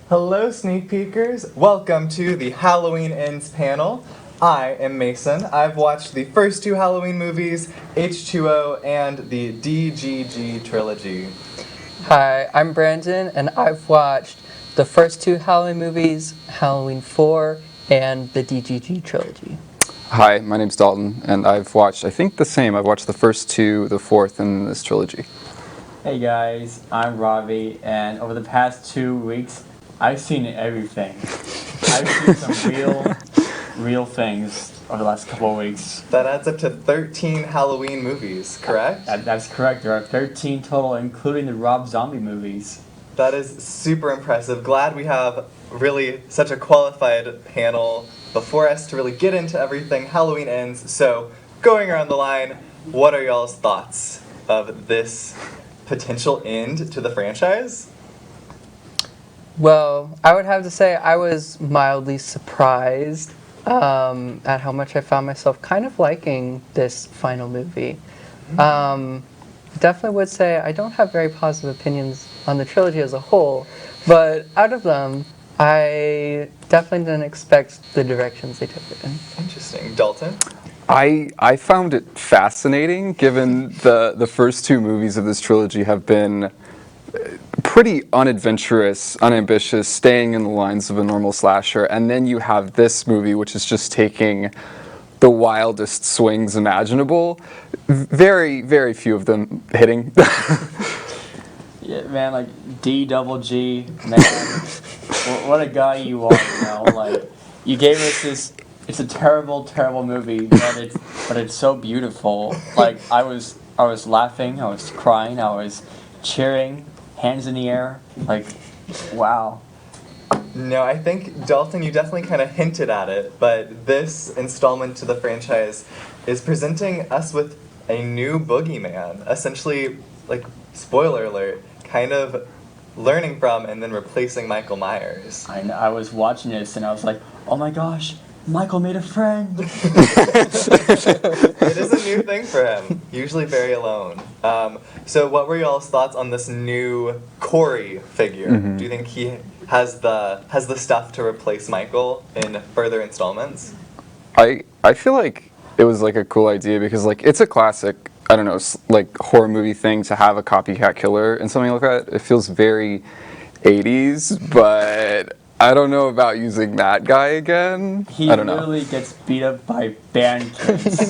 Hello, sneak peekers. Welcome to the Halloween Ends panel. I am Mason. I've watched the first two Halloween movies, H2O and the DGG trilogy. Hi, I'm Brandon, and I've watched the first two Halloween movies, Halloween 4 and the DGG trilogy. Hi, my name's Dalton, and I've watched, I think the same. I've watched the first two, the fourth, in this trilogy. Hey guys, I'm Ravi, and over the past 2 weeks, I've seen everything. I've seen some real things over the last couple of weeks. That adds up to 13 Halloween movies, correct? That's correct. There are 13 total, including the Rob Zombie movies. That is super impressive. Glad we have really such a qualified panel before us to really get into everything Halloween Ends. So, going around the line, what are y'all's thoughts of this potential end to the franchise? Well, I would have to say I was mildly surprised at how much I found myself kind of liking this final movie. Definitely would say I don't have very positive opinions on the trilogy as a whole, but out of them, I definitely didn't expect the directions they took it in. Interesting. Dalton? I found it fascinating, given the first two movies of this trilogy have been pretty unadventurous, unambitious, staying in the lines of a normal slasher, and then you have this movie, which is just taking the wildest swings imaginable. Very, very few of them hitting. Yeah, man, like D-double-G, man, what a guy you are, you know? Like, you gave us this. It's a terrible, terrible movie, but it's so beautiful. Like, I was laughing, I was crying, I was cheering, hands in the air, like, wow. No, I think, Dalton, you definitely kind of hinted at it, but this installment to the franchise is presenting us with a new Boogeyman. Essentially, like, spoiler alert, kind of learning from and then replacing Michael Myers. I was watching this and I was like, oh my gosh, Michael made a friend. It is a new thing for him, usually very alone. So what were y'all's thoughts on this new Corey figure? Mm-hmm. Do you think he has the stuff to replace Michael in further installments? I feel like it was like a cool idea because like it's a classic, I don't know, like horror movie thing to have a copycat killer and something like that. It feels very 80s, but I don't know about using that guy again. I don't know. He literally gets beat up by band kids.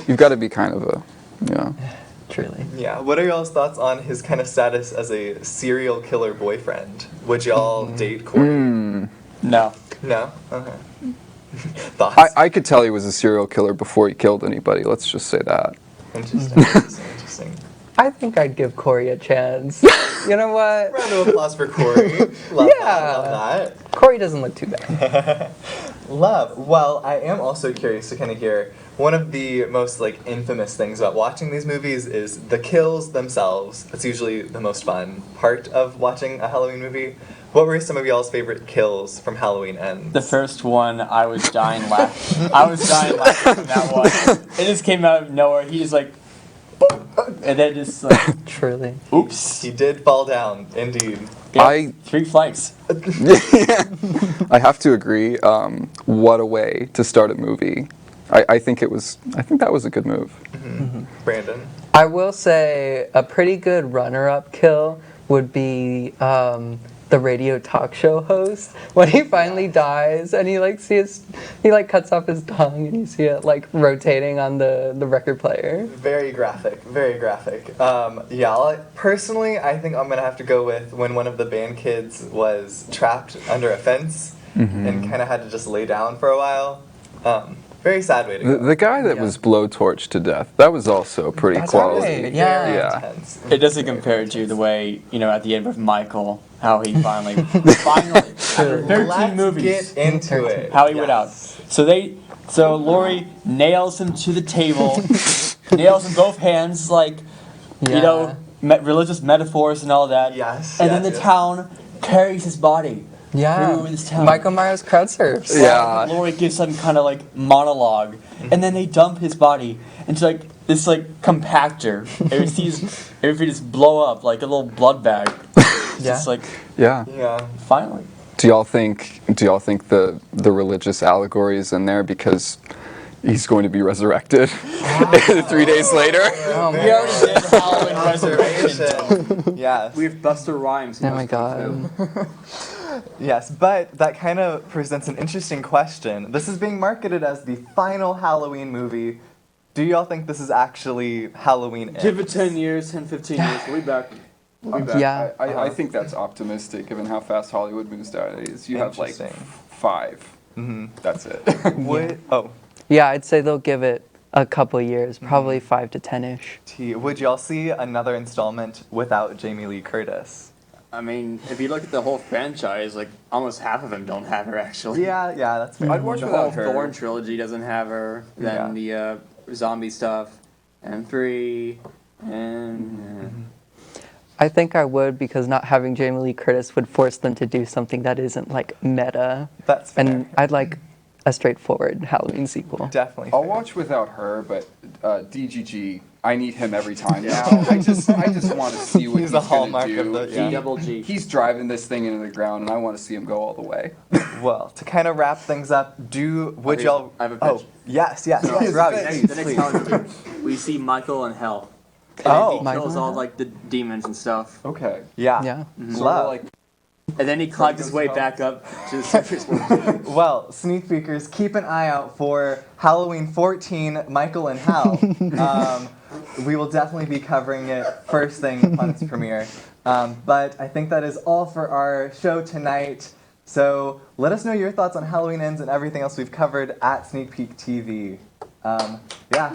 You've got to be kind of a, you know. Truly. Yeah, what are y'all's thoughts on his kind of status as a serial killer boyfriend? Would y'all date Corey? No. No? Okay. Thoughts? I could tell he was a serial killer before he killed anybody, let's just say that. Interesting. I think I'd give Corey a chance. You know what? Round of applause for Corey. Love that. Corey doesn't look too bad. Love. Well, I am also curious to kind of hear, one of the most like infamous things about watching these movies is the kills themselves. That's usually the most fun part of watching a Halloween movie. What were some of y'all's favorite kills from Halloween Ends? The first one, I was dying laughing. I was dying laughing from that one. It just came out of nowhere. He just like, boop, and then just like, Truly. oops. He did fall down, indeed. Yeah, 3 flights. I have to agree. What a way to start a movie. I think that was a good move. Mm-hmm. Brandon? I will say a pretty good runner-up kill would be the radio talk show host when he finally dies and he cuts off his tongue and you see it like rotating on the record player. Very graphic, very graphic. Personally, I think I'm gonna have to go with when one of the band kids was trapped under a fence and kind of had to just lay down for a while. Very sad way to go. The guy that was blowtorched to death, that was also pretty quality. Right. Yeah. Intense. It doesn't compare to the way, you know, at the end with Michael, how he finally, after 13 Let's movies, get into it. how he went out. So Lori nails him to the table, nails him both hands, like, you know, religious metaphors and all that. Yes. And then the town carries his body. Yeah. Through this town. Michael Myers crowd surfs. Yeah. Lori gives some kind of like monologue, and then they dump his body into like this like compactor. Everything just blow up like a little blood bag. It's Yeah. just like, Yeah. Yeah. finally. Do y'all think the religious allegory is in there because he's going to be resurrected 3 days later? Oh We my already did Halloween Resurrection. Yes. We have Buster Rhymes. Oh my god. Yes, but that kind of presents an interesting question. This is being marketed as the final Halloween movie. Do y'all think this is actually Halloween Give it Ends? 10 years, 10, 15 years. We'll be back. We'll be back. Yeah. I think that's optimistic given how fast Hollywood moves nowadays. You have like Interesting. 5. Mm-hmm. That's it. Would oh, Yeah, I'd say they'll give it a couple years, probably 5 to 10-ish. would y'all see another installment without Jamie Lee Curtis? I mean, if you look at the whole franchise, like almost half of them don't have her actually. Yeah, that's fair. I'd watch The whole without her. Thorn trilogy doesn't have her. Then the zombie stuff, and 3, and I think I would because not having Jamie Lee Curtis would force them to do something that isn't like meta. That's fair. And I'd like a straightforward Halloween sequel. Definitely. I'll fair. watch without her, but DGG, I need him every time now. I just want to see what He's he's, the gonna hallmark do. of the- G yeah. double G. He's driving this thing into the ground, and I want to see him go all the way. Well, to kind of wrap things up, would Okay, y'all? I have a Oh, pitch. yes, So, Robbie, the next please. Halloween, we see Michael in hell. And Oh. then he Michael kills in all hell? like the demons and stuff. Okay. Yeah. Yeah. Sort Love. of like And then he climbs his way Hell. back up to the surface world. Well, sneak peekers, keep an eye out for Halloween 14, Michael in Hell. We will definitely be covering it first thing upon its premiere. But I think that is all for our show tonight. So let us know your thoughts on Halloween Ends and everything else we've covered at Sneak Peek TV. Yeah.